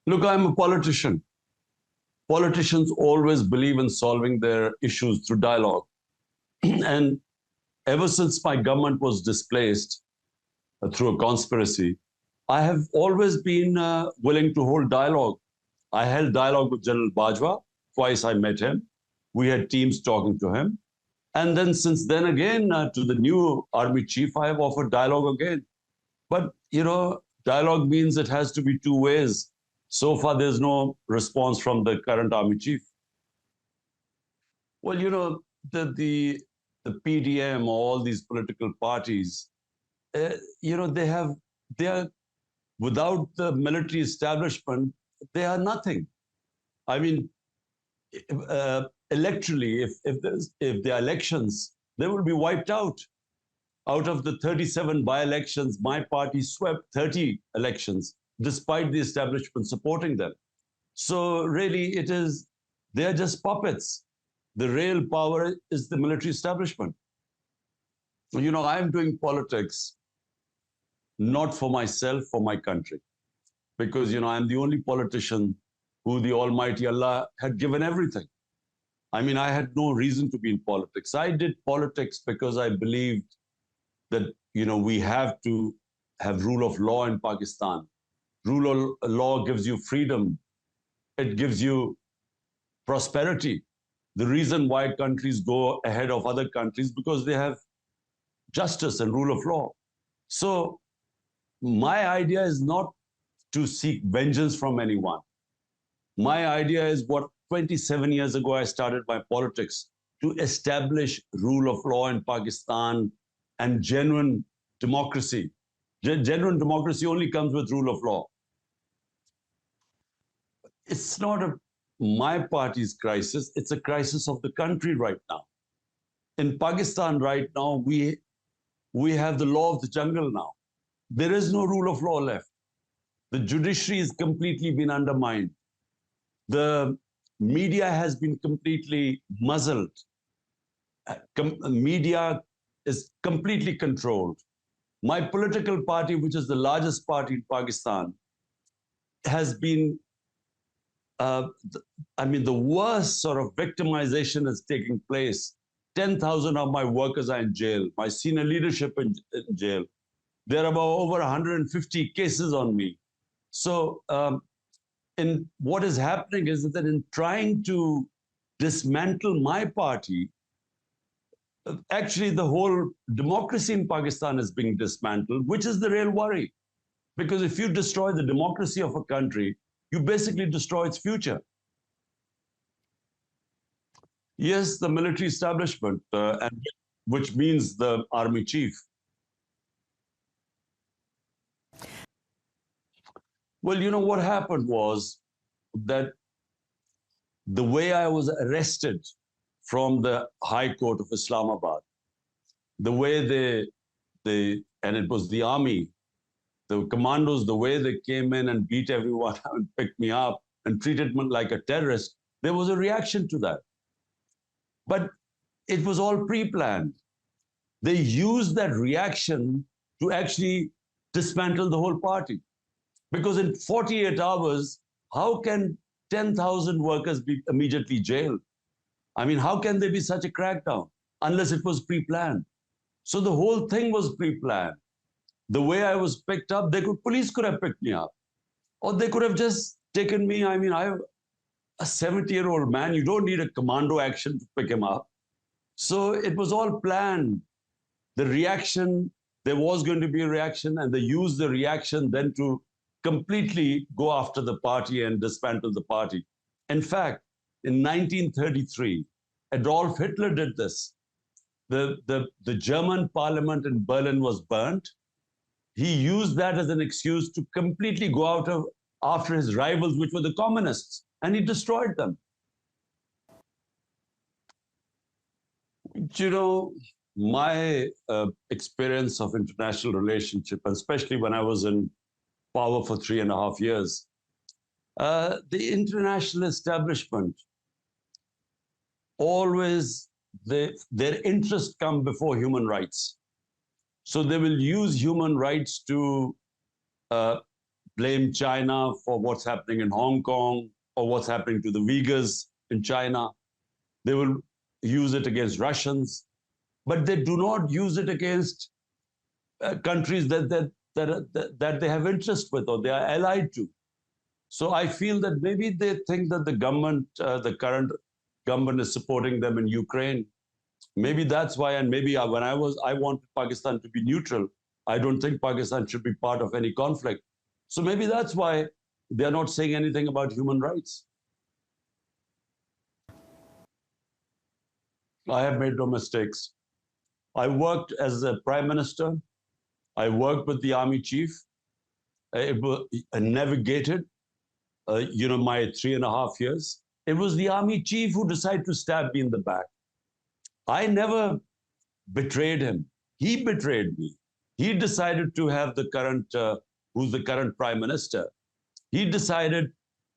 Look, I'm a politician. Politicians always believe in solving their issues through dialogue. And ever since my government was displaced through a conspiracy, I have always been willing to hold dialogue. I held dialogue with General Bajwa. Twice I met him. We had teams talking to him. And then since then again, to the new army chief, I have offered dialogue again. But, dialogue means it has to be two ways. So far, there's no response from the current army chief. Well, the PDM, all these political parties, they are without the military establishment, they are nothing. I mean, electorally, if there are elections, they will be wiped out. Out of the 37 by-elections, my party swept 30 elections, despite the establishment supporting them. So really, they're just puppets. The real power is the military establishment. I'm doing politics not for myself, for my country. Because, I'm the only politician who the Almighty Allah had given everything. I mean, I had no reason to be in politics. I did politics because I believed that, we have to have rule of law in Pakistan. Rule of law gives you freedom. It gives you prosperity. The reason why countries go ahead of other countries because they have justice and rule of law. So my idea is not to seek vengeance from anyone. My idea is what 27 years ago I started my politics, to establish rule of law in Pakistan and genuine democracy. Genuine democracy only comes with rule of law. It's not my party's crisis, it's a crisis of the country right now. In Pakistan right now, we have the law of the jungle now. There is no rule of law left. The judiciary has completely been undermined. The media has been completely muzzled. Media is completely controlled. My political party, which is the largest party in Pakistan, has been, the worst sort of victimization is taking place. 10,000 of my workers are in jail, my senior leadership in jail. There are about over 150 cases on me. So in what is happening is that in trying to dismantle my party, actually the whole democracy in Pakistan is being dismantled, which is the real worry. Because if you destroy the democracy of a country, you basically destroy its future. Yes, the military establishment, and which means the army chief. Well, what happened was that the way I was arrested from the High Court of Islamabad, the way and it was the army, the commandos, the way they came in and beat everyone and picked me up and treated me like a terrorist, there was a reaction to that. But it was all pre-planned. They used that reaction to actually dismantle the whole party. Because in 48 hours, how can 10,000 workers be immediately jailed? I mean, how can there be such a crackdown unless it was pre-planned? So the whole thing was pre-planned. The way I was picked up, police could have picked me up. Or they could have just taken me. I mean, I'm a 70-year-old man. You don't need a commando action to pick him up. So it was all planned. The reaction, there was going to be a reaction, and they used the reaction then to completely go after the party and dismantle the party. In fact, in 1933, Adolf Hitler did this. The German parliament in Berlin was burnt. He used that as an excuse to completely go after his rivals, which were the communists, and he destroyed them. My experience of international relationship, especially when I was in power for 3.5 years, the international establishment always, their interests come before human rights. So they will use human rights to blame China for what's happening in Hong Kong or what's happening to the Uyghurs in China. They will use it against Russians, but they do not use it against countries that they have interest with or they are allied to. So I feel that maybe they think that the government, the current government, is supporting them in Ukraine. Maybe that's why. And maybe I wanted Pakistan to be neutral. I don't think Pakistan should be part of any conflict. So maybe that's why they're not saying anything about human rights. I have made no mistakes. I worked as a prime minister. I worked with the army chief. I navigated, my 3.5 years. It was the army chief who decided to stab me in the back. I never betrayed him. He betrayed me. He decided to have the current, who's the current prime minister. He decided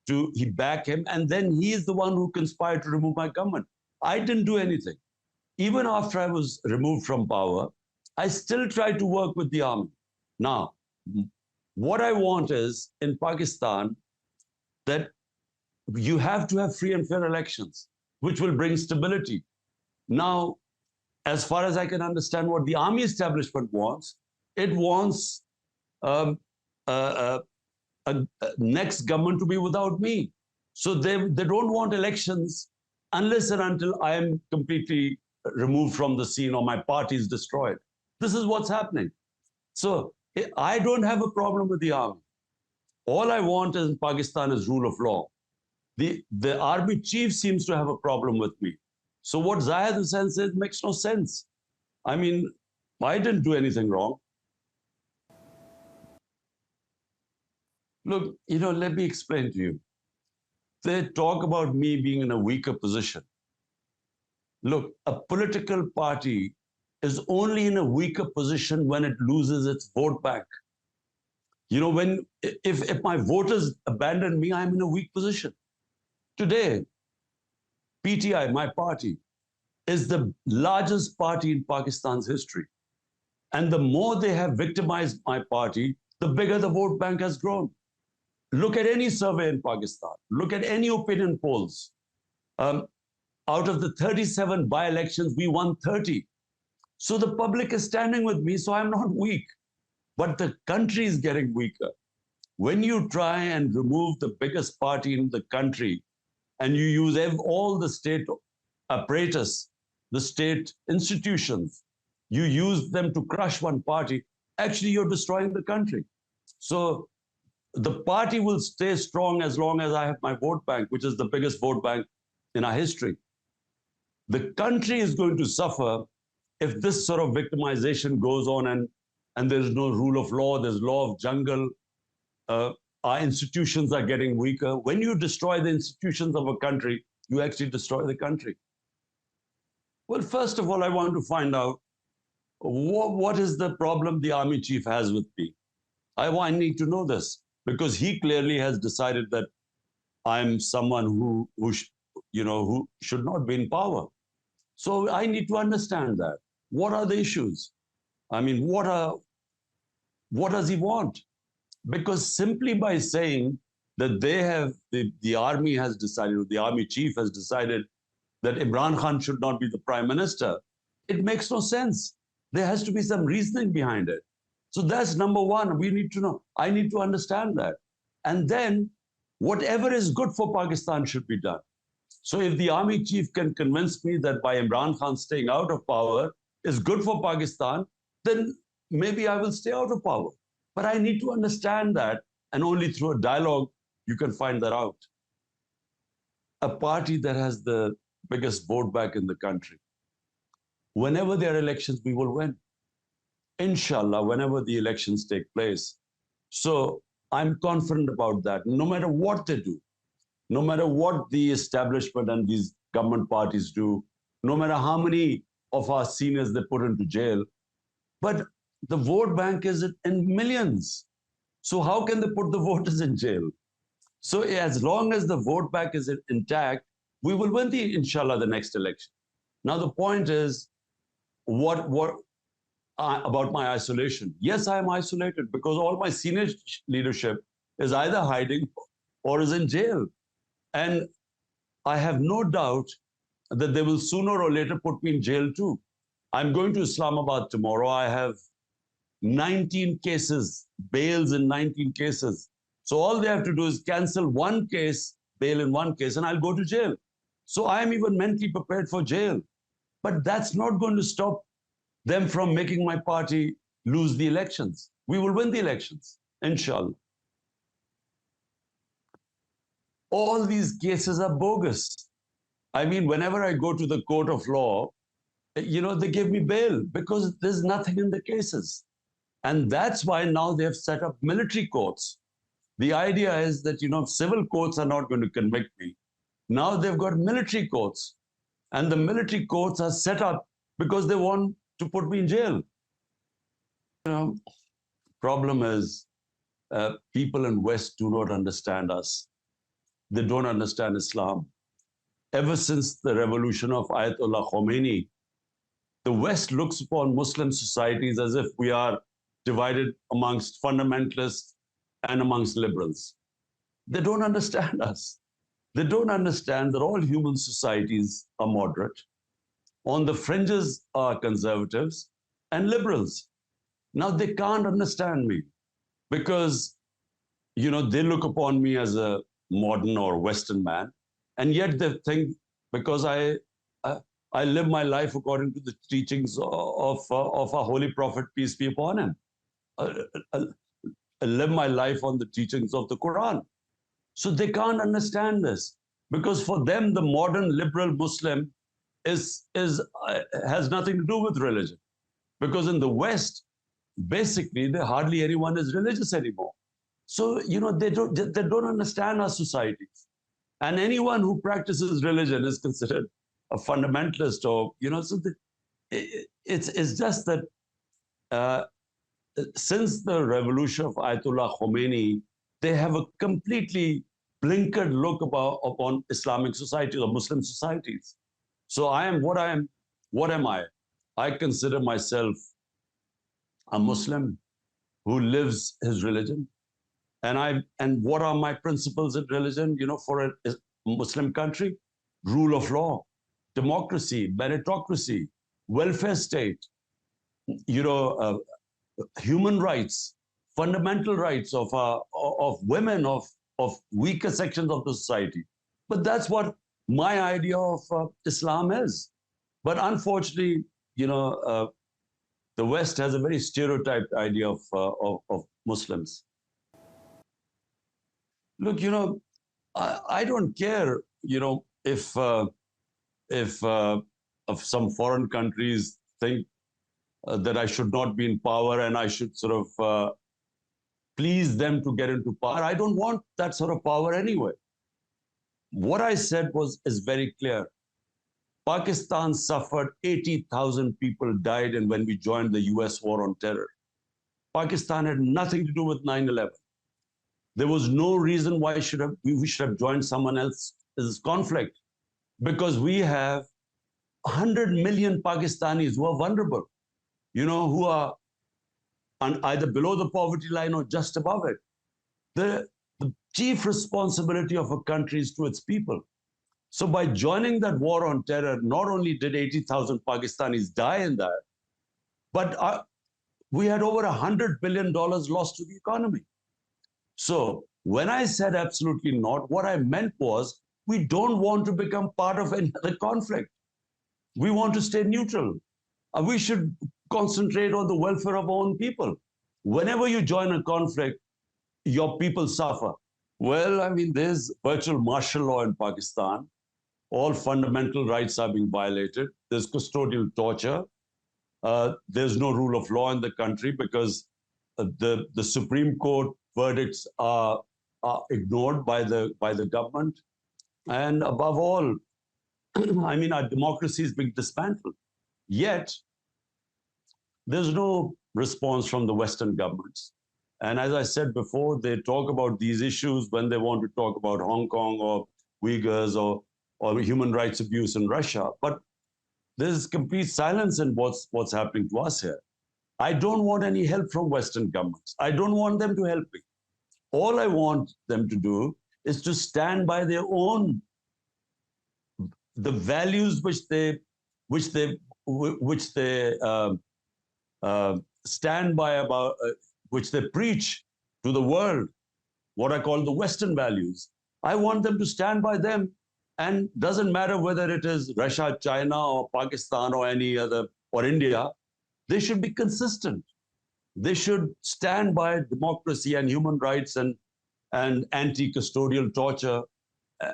he back him, and then he is the one who conspired to remove my government. I didn't do anything. Even after I was removed from power, I still tried to work with the army. Now, what I want is, in Pakistan, that you have to have free and fair elections, which will bring stability. Now, as far as I can understand what the army establishment wants, it wants a next government to be without me. So they don't want elections unless and until I am completely removed from the scene or my party is destroyed. This is what's happening. So I don't have a problem with the army. All I want in Pakistan is rule of law. The army chief seems to have a problem with me. So what Zahid Hussain said makes no sense. I mean, I didn't do anything wrong. Look, let me explain to you. They talk about me being in a weaker position. Look, a political party is only in a weaker position when it loses its vote bank. If my voters abandon me, I'm in a weak position. Today, PTI, my party, is the largest party in Pakistan's history. And the more they have victimized my party, the bigger the vote bank has grown. Look at any survey in Pakistan. Look at any opinion polls. Out of the 37 by-elections, we won 30. So the public is standing with me, so I'm not weak. But the country is getting weaker. When you try and remove the biggest party in the country, and you use all the state apparatus, the state institutions, you use them to crush one party, actually you're destroying the country. So the party will stay strong as long as I have my vote bank, which is the biggest vote bank in our history. The country is going to suffer if this sort of victimization goes on and there's no rule of law, there's law of jungle, our institutions are getting weaker. When you destroy the institutions of a country, you actually destroy the country. Well, first of all, I want to find out what is the problem the army chief has with me. I need to know this, because he clearly has decided that I'm someone who should not be in power. So I need to understand that. What are the issues? I mean, what does he want? Because simply by saying that the army has decided, or the army chief has decided that Imran Khan should not be the prime minister, it makes no sense. There has to be some reasoning behind it. So that's number one. We need to know. I need to understand that. And then whatever is good for Pakistan should be done. So if the army chief can convince me that by Imran Khan staying out of power is good for Pakistan, then maybe I will stay out of power. But I need to understand that, and only through a dialogue you can find that out. A party that has the biggest vote bank in the country, whenever there are elections, we will win. Inshallah, whenever the elections take place. So I'm confident about that. No matter what they do, no matter what the establishment and these government parties do, no matter how many of our seniors they put into jail, but the vote bank is in millions. So how can they put the voters in jail? So as long as the vote bank is intact, we will win inshallah, the next election. Now the point is, what about my isolation? Yes, I am isolated because all my senior leadership is either hiding or is in jail. And I have no doubt that they will sooner or later put me in jail too. I'm going to Islamabad tomorrow. I have 19 cases, bails in 19 cases. So all they have to do is cancel one case, bail in one case, and I'll go to jail. So I am even mentally prepared for jail. But that's not going to stop them from making my party lose the elections. We will win the elections, inshallah. All these cases are bogus. I mean, whenever I go to the court of law, they give me bail because there's nothing in the cases. And that's why now they have set up military courts. The idea is that, civil courts are not going to convict me. Now they've got military courts. And the military courts are set up because they want to put me in jail. Problem is, people in West do not understand us. They don't understand Islam. Ever since the revolution of Ayatollah Khomeini, the West looks upon Muslim societies as if we are divided amongst fundamentalists and amongst liberals. They don't understand us. They don't understand that all human societies are moderate. On the fringes are conservatives and liberals. Now they can't understand me because, they look upon me as a modern or Western man, and yet they think because I live my life according to the teachings of our holy prophet, peace be upon him. I live my life on the teachings of the Quran. So they can't understand this because for them, the modern liberal Muslim has nothing to do with religion. Because in the West, basically, hardly anyone is religious anymore. So, they don't understand our societies. And anyone who practices religion is considered a fundamentalist or, so it's just that since the revolution of Ayatollah Khomeini, they have a completely blinkered look upon Islamic societies or Muslim societies. So what am I? I consider myself a Muslim who lives his religion. And what are my principles in religion, for a Muslim country? Rule of law, democracy, meritocracy, welfare state, human rights, fundamental rights of women, of weaker sections of the society. But that's what my idea of Islam is. But unfortunately, the West has a very stereotyped idea of Muslims. Look, I don't care, if some foreign countries think that I should not be in power and I should sort of please them to get into power. I don't want that sort of power anyway. What I said is very clear. Pakistan suffered, 80,000 people died, and when we joined the US war on terror. Pakistan had nothing to do with 9/11. There was no reason why we should have joined someone else's conflict, because we have 100 million Pakistanis who are vulnerable, who are either below the poverty line or just above it. The chief responsibility of a country is to its people. So by joining that war on terror, not only did 80,000 Pakistanis die in that, but we had over $100 billion lost to the economy. So when I said absolutely not, what I meant was we don't want to become part of any other conflict. We want to stay neutral. We should concentrate on the welfare of our own people. Whenever you join a conflict, your people suffer. Well, I mean, there's virtual martial law in Pakistan. All fundamental rights are being violated. There's custodial torture. There's no rule of law in the country because the Supreme Court verdicts are ignored by the government. And above all, I mean, our democracy is being dismantled. Yet, there's no response from the Western governments. And as I said before, they talk about these issues when they want to talk about Hong Kong or Uyghurs or human rights abuse in Russia. But there's complete silence in what's happening to us here. I don't want any help from Western governments. I don't want them to help me. All I want them to do is to stand by their own, the values which they which they stand by, about which they preach to the world, what I call the Western values. I want them to stand by them, and doesn't matter whether it is Russia, China, or Pakistan, or any other, or India. They should be consistent. They should stand by democracy and human rights, and anti-custodial torture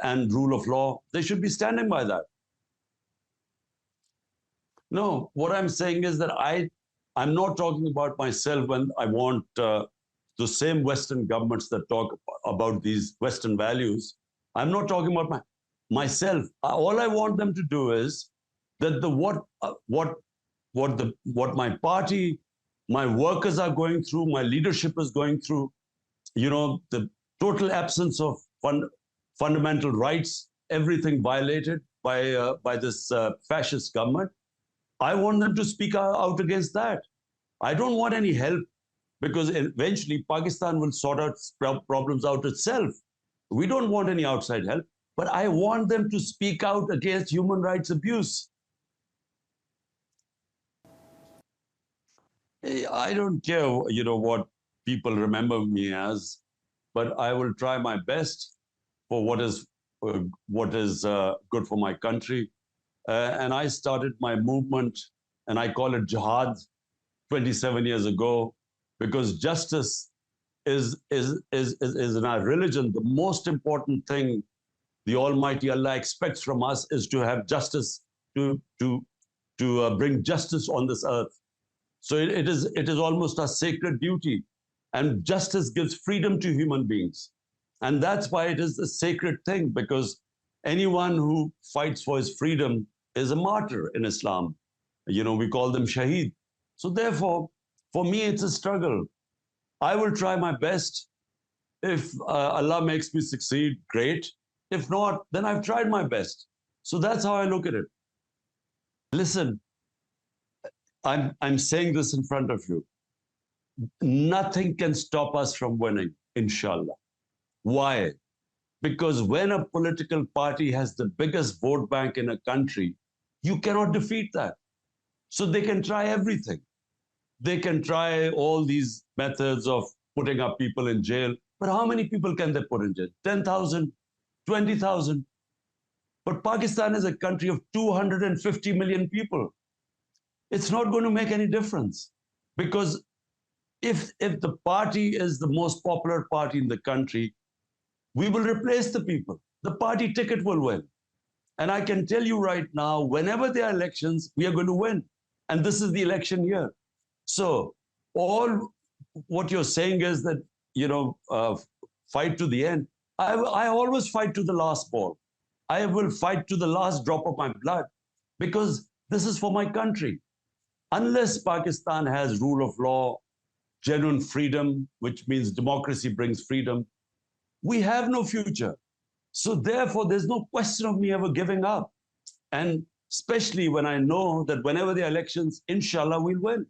and rule of law. They should be standing by that. No, what I'm saying is that I'm not talking about myself when I want the same Western governments that talk about these Western values. I'm not talking about myself. All I want them to do is that what my party, my workers are going through, my leadership is going through, the total absence of fundamental rights, everything violated by this fascist government. I want them to speak out against that. I don't want any help, because eventually Pakistan will sort out problems out itself. We don't want any outside help, but I want them to speak out against human rights abuse. I don't care, what people remember me as, but I will try my best for what is good for my country. And I started my movement, and I call it jihad, 27 years ago, because justice is in our religion the most important thing the Almighty Allah expects from us, is to have justice, to bring justice on this earth. So it is almost a sacred duty, and justice gives freedom to human beings, and that's why it is a sacred thing, because anyone who fights for his freedom is a martyr in Islam. We call them shaheed. So therefore, for me, it's a struggle. I will try my best. If Allah makes me succeed, great. If not, then I've tried my best. So that's how I look at it. Listen, I'm saying this in front of you. Nothing can stop us from winning, inshallah. Why? Because when a political party has the biggest vote bank in a country, you cannot defeat that. So they can try everything. They can try all these methods of putting up people in jail. But how many people can they put in jail? 10,000, 20,000. But Pakistan is a country of 250 million people. It's not going to make any difference, because if the party is the most popular party in the country, we will replace the people. The party ticket will win. And I can tell you right now, whenever there are elections, we are going to win. And this is the election year. So all what you're saying is that, fight to the end. I always fight to the last ball. I will fight to the last drop of my blood, because this is for my country. Unless Pakistan has rule of law, genuine freedom, which means democracy brings freedom, we have no future. So therefore, there's no question of me ever giving up. And especially when I know that whenever the elections, inshallah, we'll win.